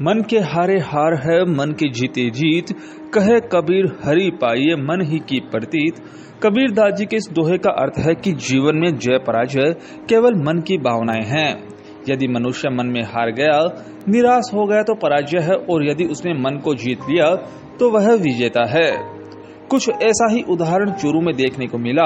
मन के हारे हार है, मन की जीते जीत। कहे कबीर हरि पाइये मन ही की प्रतीत। कबीर दास जी के इस दोहे का अर्थ है कि जीवन में जय पराजय केवल मन की भावनाएं हैं। यदि मनुष्य मन में हार गया, निराश हो गया तो पराजय है, और यदि उसने मन को जीत लिया तो वह विजेता है। कुछ ऐसा ही उदाहरण चूरू में देखने को मिला,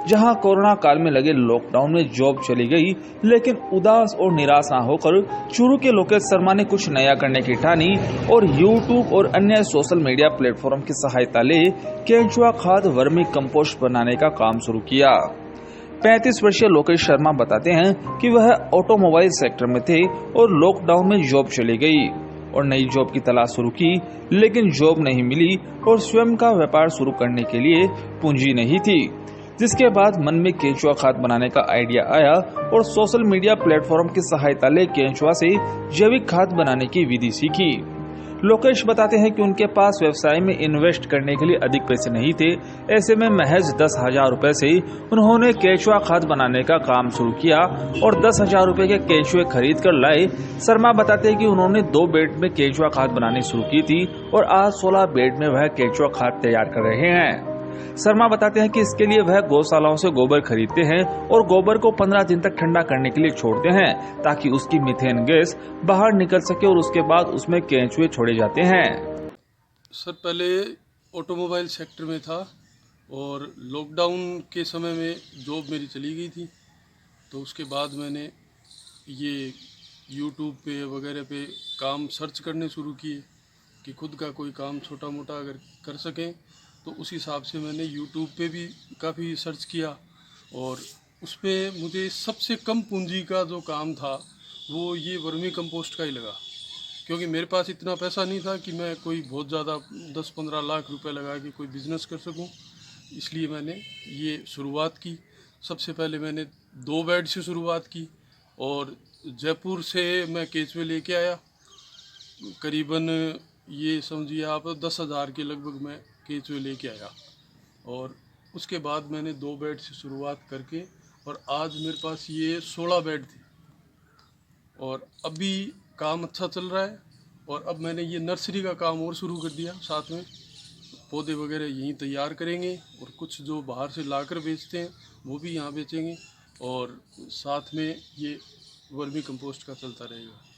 जहां कोरोना काल में लगे लॉकडाउन में जॉब चली गई, लेकिन उदास और निराश ना होकर चूरू के लोकेश शर्मा ने कुछ नया करने की ठानी और यूट्यूब और अन्य सोशल मीडिया प्लेटफॉर्म की सहायता ले केंचुआ खाद वर्मी कंपोस्ट बनाने का काम शुरू किया। 35 वर्षीय लोकेश शर्मा बताते हैं कि वह ऑटोमोबाइल सेक्टर में थे और लॉकडाउन में जॉब चली गई और नई जॉब की तलाश शुरू की, लेकिन जॉब नहीं मिली और स्वयं का व्यापार शुरू करने के लिए पूंजी नहीं थी। जिसके बाद मन में केंचुआ खाद बनाने का आइडिया आया और सोशल मीडिया प्लेटफॉर्म की सहायता ले केंचुआ से जैविक खाद बनाने की विधि सीखी। लोकेश बताते हैं कि उनके पास व्यवसाय में इन्वेस्ट करने के लिए अधिक पैसे नहीं थे। ऐसे में महज 10,000 रुपए से उन्होंने केंचुआ खाद बनाने का काम शुरू किया और 10,000 रुपए के केंचुए खरीद कर लाए। शर्मा बताते हैं कि उन्होंने 2 बेड में केंचुआ खाद बनानी शुरू की थी और आज 16 बेड में वह केंचुआ खाद तैयार कर रहे हैं। शर्मा बताते हैं कि इसके लिए वह गौशालाओं से गोबर खरीदते हैं और गोबर को 15 दिन तक ठंडा करने के लिए छोड़ते हैं, ताकि उसकी मीथेन गैस बाहर निकल सके और उसके बाद उसमें केंचुए छोड़े जाते हैं। सर, पहले ऑटोमोबाइल सेक्टर में था और लॉकडाउन के समय में जॉब मेरी चली गई थी, तो उसके बाद मैंने ये यूट्यूब पे वगैरह पे काम सर्च करने शुरू किए कि खुद का कोई काम छोटा मोटा अगर कर सकें। तो उस हिसाब से मैंने यूट्यूब पे भी काफ़ी सर्च किया और उस पे मुझे सबसे कम पूंजी का जो काम था वो ये वर्मी कंपोस्ट का ही लगा, क्योंकि मेरे पास इतना पैसा नहीं था कि मैं कोई बहुत ज़्यादा 10-15 लाख रुपए लगा के कोई बिज़नेस कर सकूं। इसलिए मैंने ये शुरुआत की। सबसे पहले मैंने 2 बेड से शुरुआत की और जयपुर से मैं केंचुए लेके आया। करीबन ये समझिए आप 10,000 के लगभग मैं केंचुए लेके आया और उसके बाद मैंने 2 बेड से शुरुआत करके और आज मेरे पास ये 16 बेड थे और अभी काम अच्छा चल रहा है। और अब मैंने ये नर्सरी का काम और शुरू कर दिया, साथ में पौधे वगैरह यहीं तैयार करेंगे और कुछ जो बाहर से लाकर बेचते हैं वो भी यहाँ बेचेंगे और साथ में ये वर्मी कंपोस्ट का चलता रहेगा।